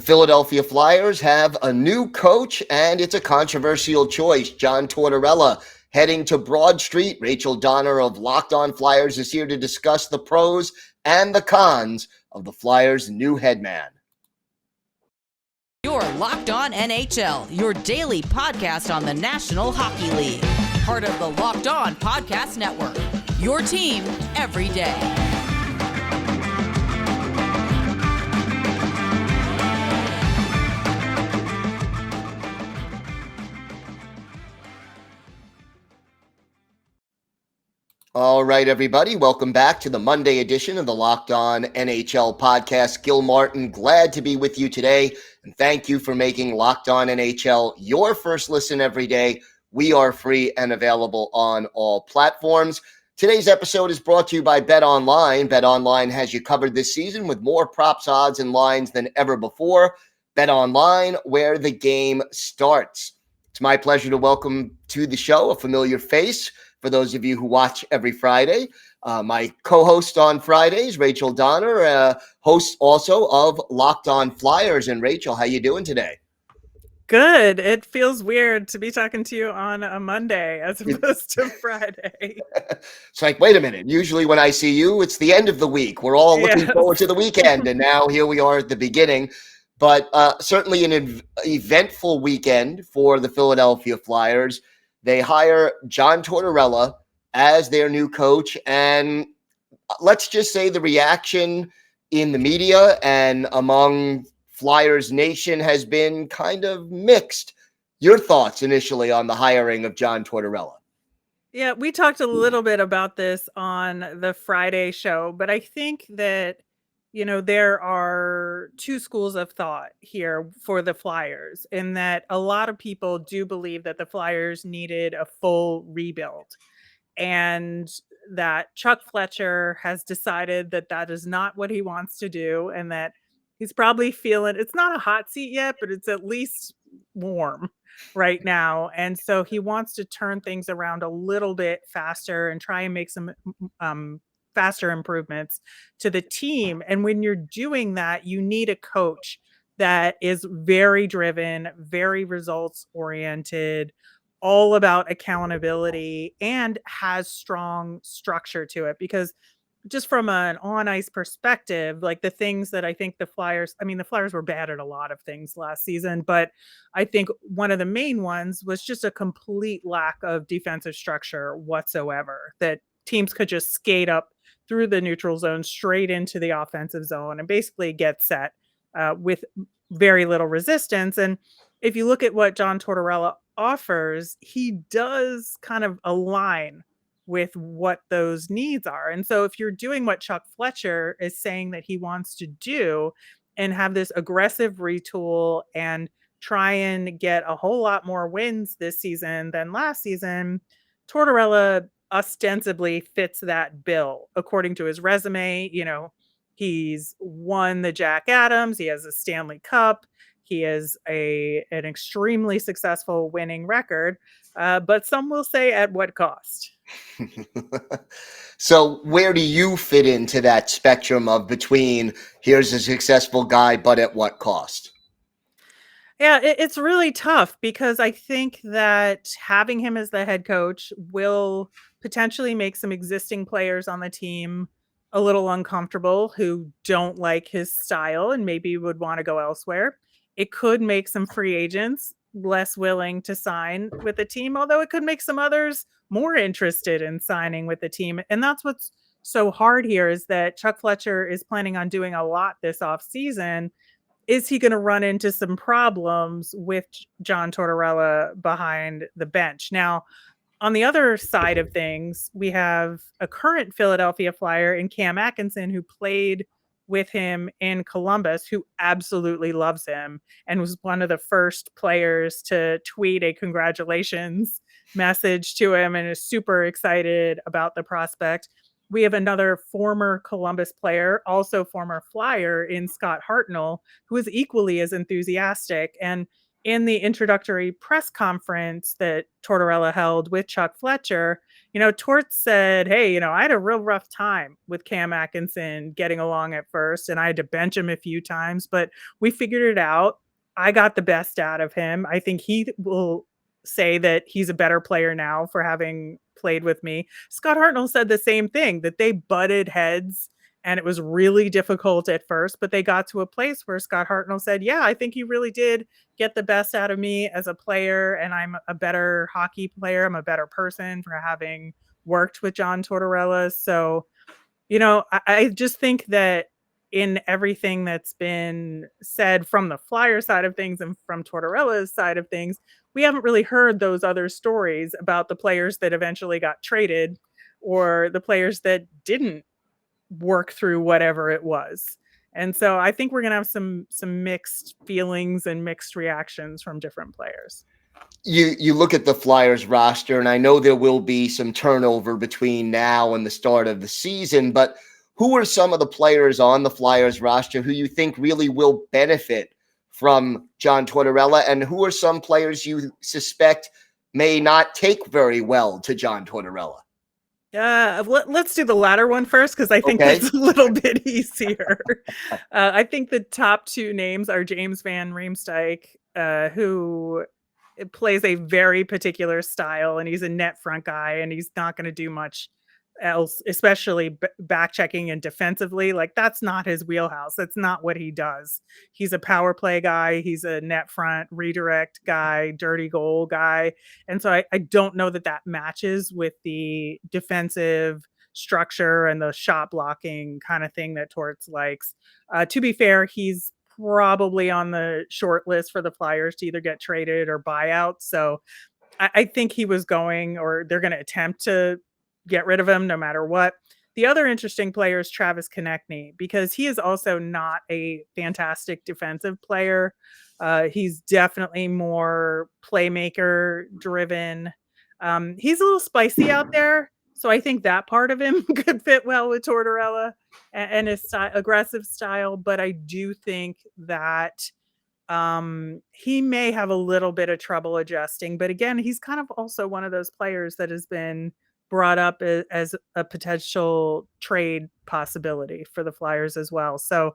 The Philadelphia Flyers have a new coach, and it's a controversial choice. John Tortorella heading to Broad Street. Rachel Donner of Locked On Flyers is here to discuss the pros and the cons of the Flyers' new head man. You're Locked On NHL, your daily podcast on the National Hockey League. Part of the Locked On Podcast Network, your team every day. All right, everybody. Welcome back to the Monday edition of the Locked On NHL podcast. Gil Martin, glad to be with you today. And thank you for making Locked On NHL your first listen every day. We are free and available on all platforms. Today's episode is brought to you by BetOnline. BetOnline has you covered this season with more props, odds, and lines than ever before. BetOnline, where the game starts. It's my pleasure to welcome to the show a familiar face. For those of you who watch every Friday, my co-host on Fridays, Rachel Donner, host also of Locked On Flyers. And Rachel, how you doing today? Good. It feels weird to be talking to you on a Monday as opposed to Friday. It's like, wait a minute. Usually when I see you, it's the end of the week. We're all looking forward to the weekend. And now here we are at the beginning. But certainly an eventful weekend for the Philadelphia Flyers. They hire John Tortorella as their new coach. And let's just say the reaction in the media and among Flyers Nation has been kind of mixed. Your thoughts initially on the hiring of John Tortorella? Yeah, we talked a little bit about this on the Friday show, but I think that, there are two schools of thought here for the Flyers, in that a lot of people do believe that the Flyers needed a full rebuild, and that Chuck Fletcher has decided that that is not what he wants to do, and that he's probably feeling it's not a hot seat yet, but it's at least warm right now. And so he wants to turn things around a little bit faster and try and make some faster improvements to the team. And when you're doing that, you need a coach that is very driven, very results oriented, all about accountability, and has strong structure to it. Because just from an on-ice perspective, like the things that I think the Flyers were bad at a lot of things last season, but I think one of the main ones was just a complete lack of defensive structure whatsoever, that teams could just skate up through the neutral zone straight into the offensive zone and basically get set with very little resistance. And if you look at what John Tortorella offers, he does kind of align with what those needs are. And so if you're doing what Chuck Fletcher is saying that he wants to do and have this aggressive retool and try and get a whole lot more wins this season than last season, Tortorella ostensibly fits that bill according to his resume. He's won the Jack Adams, he has a Stanley Cup, he is an extremely successful winning record, but some will say at what cost? So where do you fit into that spectrum of between here's a successful guy, but at what cost? Yeah, it's really tough because I think that having him as the head coach will potentially make some existing players on the team a little uncomfortable who don't like his style and maybe would want to go elsewhere. It could make some free agents less willing to sign with the team, although it could make some others more interested in signing with the team. And that's what's so hard here, is that Chuck Fletcher is planning on doing a lot this offseason. Is he going to run into some problems with John Tortorella behind the bench? Now, on the other side of things, we have a current Philadelphia Flyer in Cam Atkinson, who played with him in Columbus, who absolutely loves him and was one of the first players to tweet a congratulations message to him and is super excited about the prospect. We have another former Columbus player, also former Flyer, in Scott Hartnell, who is equally as enthusiastic. And in the introductory press conference that Tortorella held with Chuck Fletcher, Torts said, hey, I had a real rough time with Cam Atkinson getting along at first, and I had to bench him a few times, but we figured it out. I got the best out of him. I think he will say that he's a better player now for having played with me. Scott Hartnell said the same thing, that they butted heads and it was really difficult at first, but they got to a place where Scott Hartnell said, yeah, I think he really did get the best out of me as a player, and I'm a better hockey player. I'm a better person for having worked with John Tortorella. So, I just think that in everything that's been said from the Flyer side of things and from Tortorella's side of things, we haven't really heard those other stories about the players that eventually got traded or the players that didn't work through whatever it was. And so I think we're going to have some mixed feelings and mixed reactions from different players. You look at the Flyers roster, and I know there will be some turnover between now and the start of the season, but who are some of the players on the Flyers roster who you think really will benefit from John Tortorella, and who are some players you suspect may not take very well to John Tortorella? Let's do the latter one first, because I think that's a little bit easier. I think the top two names are James Van Riemsdyk, who plays a very particular style, and he's a net front guy, and he's not going to do much else, especially back checking and defensively. Like, that's not his wheelhouse. That's not what he does. He's a power play guy. He's a net front redirect guy, dirty goal guy. And so I don't know that matches with the defensive structure and the shot blocking kind of thing that Torts likes. To be fair, he's probably on the short list for the Flyers to either get traded or buy out. So I think he was going, or they're going to attempt to get rid of him no matter what. The other interesting player is Travis Konechny, because he is also not a fantastic defensive player. He's definitely more playmaker driven. He's a little spicy out there, so I think that part of him could fit well with Tortorella and his aggressive style. But I do think that he may have a little bit of trouble adjusting. But again, he's kind of also one of those players that has been brought up as a potential trade possibility for the Flyers as well. So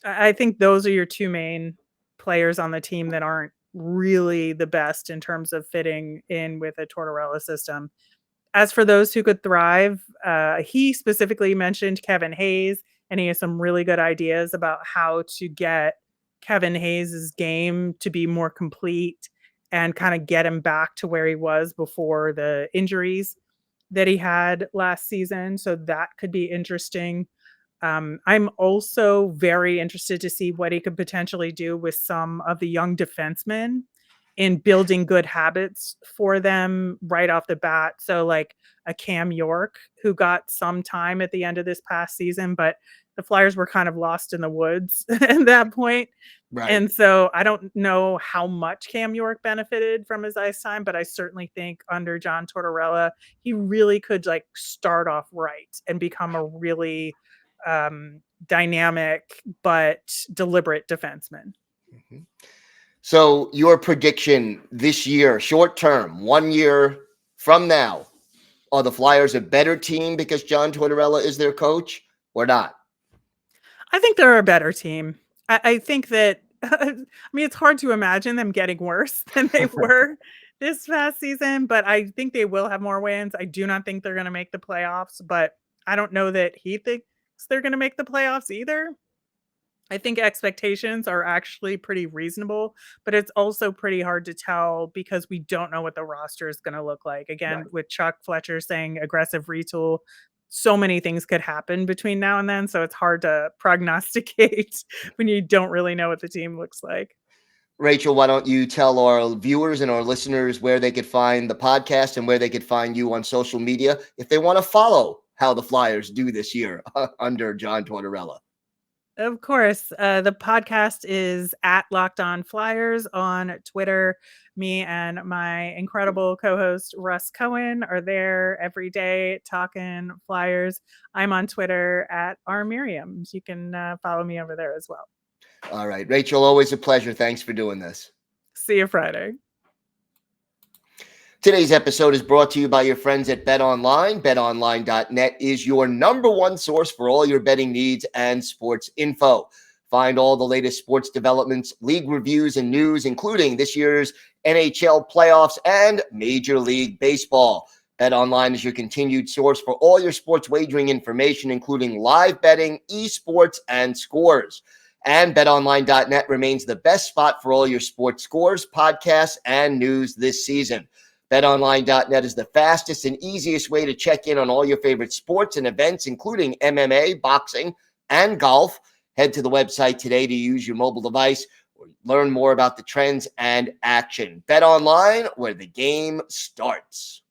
I think those are your two main players on the team that aren't really the best in terms of fitting in with a Tortorella system. As for those who could thrive, he specifically mentioned Kevin Hayes, and he has some really good ideas about how to get Kevin Hayes' game to be more complete and kind of get him back to where he was before the injuries that he had last season. So that could be interesting. I'm also very interested to see what he could potentially do with some of the young defensemen in building good habits for them right off the bat. So like a Cam York, who got some time at the end of this past season, but the Flyers were kind of lost in the woods at that point. Right. And so I don't know how much Cam York benefited from his ice time, but I certainly think under John Tortorella, he really could like start off right and become a really dynamic but deliberate defenseman. Mm-hmm. So your prediction this year, short term, 1 year from now, are the Flyers a better team because John Tortorella is their coach or not? I think they're a better team. I think that, I mean, it's hard to imagine them getting worse than they were this past season, but I think they will have more wins. I do not think they're going to make the playoffs, but I don't know that he thinks they're going to make the playoffs either. I think expectations are actually pretty reasonable, but it's also pretty hard to tell because we don't know what the roster is going to look like. Again, right. With Chuck Fletcher saying aggressive retool, so many things could happen between now and then. So it's hard to prognosticate when you don't really know what the team looks like. Rachel, why don't you tell our viewers and our listeners where they could find the podcast and where they could find you on social media if they want to follow how the Flyers do this year under John Tortorella? Of course. The podcast is at Locked On Flyers on Twitter. Me and my incredible co-host Russ Cohen are there every day talking Flyers. I'm on Twitter at rmiriam. You can follow me over there as well. All right. Rachel, always a pleasure. Thanks for doing this. See you Friday. Today's episode is brought to you by your friends at BetOnline. BetOnline.net is your number one source for all your betting needs and sports info. Find all the latest sports developments, league reviews, and news, including this year's NHL playoffs and Major League Baseball. BetOnline is your continued source for all your sports wagering information, including live betting, esports, and scores. And BetOnline.net remains the best spot for all your sports scores, podcasts, and news this season. BetOnline.net is the fastest and easiest way to check in on all your favorite sports and events, including MMA, boxing, and golf. Head to the website today to use your mobile device or learn more about the trends and action. BetOnline, where the game starts.